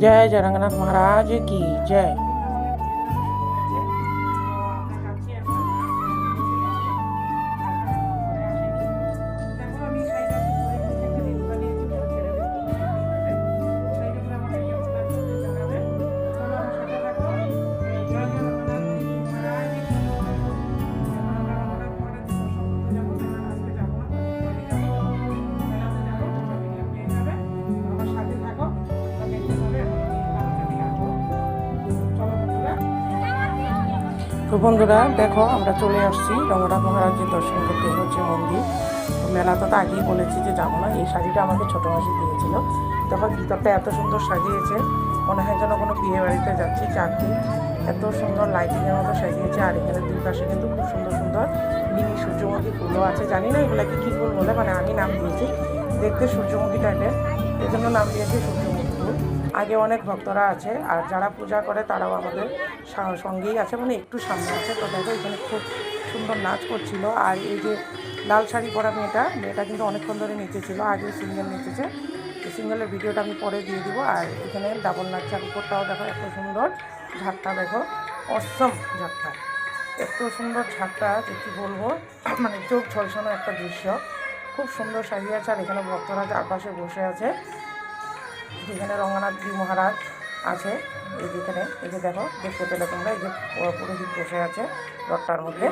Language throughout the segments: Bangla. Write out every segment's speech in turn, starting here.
जय जगन्नाथ महाराज की जय। তো বন্ধুরা দেখো, আমরা চলে আসছি রঙ্গনাথ মহারাজের দর্শন করতে। হচ্ছে মন্দির মেলাতে তো আগেই বলেছি যে যাবো না। এই শাড়িটা আমাকে ছোটো মাসি দিয়েছিল। তারপর ভিতরটা এত সুন্দর সাজিয়েছে, মনে হয় যেন কোনো বিয়ে বাড়িতে যাচ্ছি। চারটি এত সুন্দর লাইটিংয়ের মতো সাজিয়েছে। আর এখানে দুই পাশে কিন্তু খুব সুন্দর সুন্দর মিনি সূর্যমুখী ফুলও আছে। জানি না এগুলোকে কী ফুল বলে, মানে আমি নাম দিয়েছি, দেখতে সূর্যমুখী টাইপের, এই জন্য নাম দিয়েছি সূর্যমুখী ফুল। আগে অনেক ভক্তরা আছে, আর যারা পূজা করে তারাও আমাদের সঙ্গেই আছে, মানে একটু সামনে আছে। তো দেখো এখানে খুব সুন্দর নাচ করছিল। আর এই যে লাল শাড়ি পরা মেয়েটা কিন্তু অনেকক্ষণ ধরে নেচেছিল। আগে সিঙ্গেল নেচেছে, সিঙ্গেলের ভিডিওটা আমি পরে দিয়ে দিব। আর এখানে ডাবল নাচছে। আর উপরটাও দেখো এত সুন্দর ঝাঁকটা, দেখো অসম ঝাঁকটা, এত সুন্দর ঝাঁকটা যে কী বলবো, মানে চোখ ঝলসানো একটা দৃশ্য। খুব সুন্দর সাজিয়ে আছে। আর এখানে ভক্তরা চারপাশে বসে আছে। যেখানে রঙ্গনাথজি মহারাজ আছে, এই যেখানে এই যে দেখো, দেখতে পেলে তোমরা, এই যে পুরোহিত বসে আছে রথটার মধ্যে।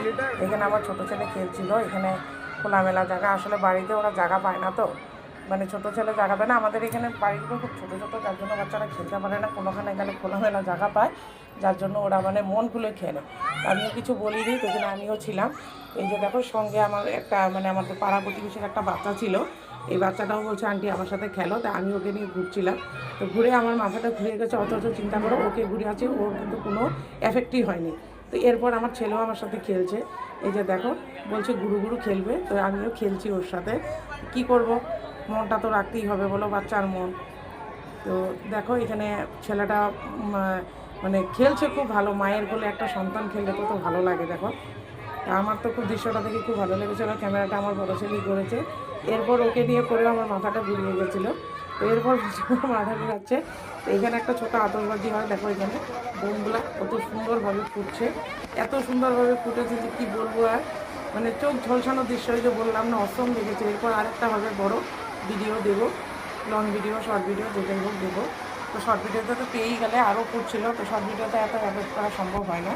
এখানে আমার ছোটো ছেলে খেলছিল। এখানে খোলামেলা জায়গা, আসলে বাড়িতে ওরা জায়গা পায় না, তো মানে ছোটো ছেলে জায়গা পায় না। আমাদের এখানে বাড়িগুলো খুব ছোটো ছোটো, যার জন্য বাচ্চারা খেলতে পারে না। কোনোখানে গেলে খোলামেলা জায়গা পায়, যার জন্য ওরা মানে মন খুলে খেলে। আমিও কিছু বলিনি, তো এখানে আমিও ছিলাম। এই যে দেখো, সঙ্গে আমার একটা মানে আমাদের পাড়া প্রতিবেশীর একটা বাচ্চা ছিল। এই বাচ্চাটাও বলছে আন্টি আমার সাথে খেলো, তা আমি ওকে নিয়ে ঘুরছিলাম। তো ঘুরে আমার মাথাটা ঘুরে গেছে। অথচ চিন্তা করো, ওকে ঘুরে আছে, ওর কিন্তু কোনো এফেক্টই হয়নি। তো এরপর আমার ছেলেও আমার সাথে খেলছে। এই যে দেখো, বলছে গুরু গুরু খেলবে, তো আমিও খেলছি ওর সাথে। কি করব, মনটা তো রাখতেই হবে বলো, বাচ্চার মন। তো দেখো এখানে ছেলেটা মানে খেলছে খুব ভালো। মায়ের কোলে একটা সন্তান খেললে কত ভালো লাগে দেখো। আমার তো খুব দৃশ্যটা দেখে খুব ভালো লেগেছিলো। ক্যামেরাটা আমার বড় ছেলেই করেছে। এরপর ওকে নিয়ে করেও আমার মাথাটা ঘুরিয়ে গেছিলো। তো এরপর মাথা ঘুরাচ্ছে। তো এখানে একটা ছোটো আতশবাজি হয়, দেখো এখানে বোমগুলা কত সুন্দরভাবে ফুটছে, এত সুন্দরভাবে ফুটেছে যে কী বলবো। আর মানে চোখ ঝলসানো দৃশ্য, যে বললাম না, অসম দেখেছে। এরপর আরেকটা হবে বড় ভিডিও দেবো, লং ভিডিও, শর্ট ভিডিও, যেটাই হোক দেবো। তো শর্ট ভিডিওতে তো পেয়েই গেলে, আরও ফুটছিল। তো শর্ট ভিডিওতে এত অ্যাডেট করা সম্ভব হয় না।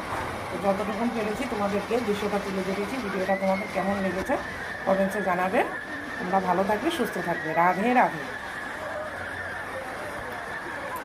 তো যতটুকু পেরেছি তোমাদেরকে দৃশ্যটা তুলে ধরেছি। ভিডিওটা তোমাদের কেমন লেগেছে কমেন্টসে জানাবে। তোমরা ভালো থাকবে, সুস্থ থাকবে। রাধে রাধে।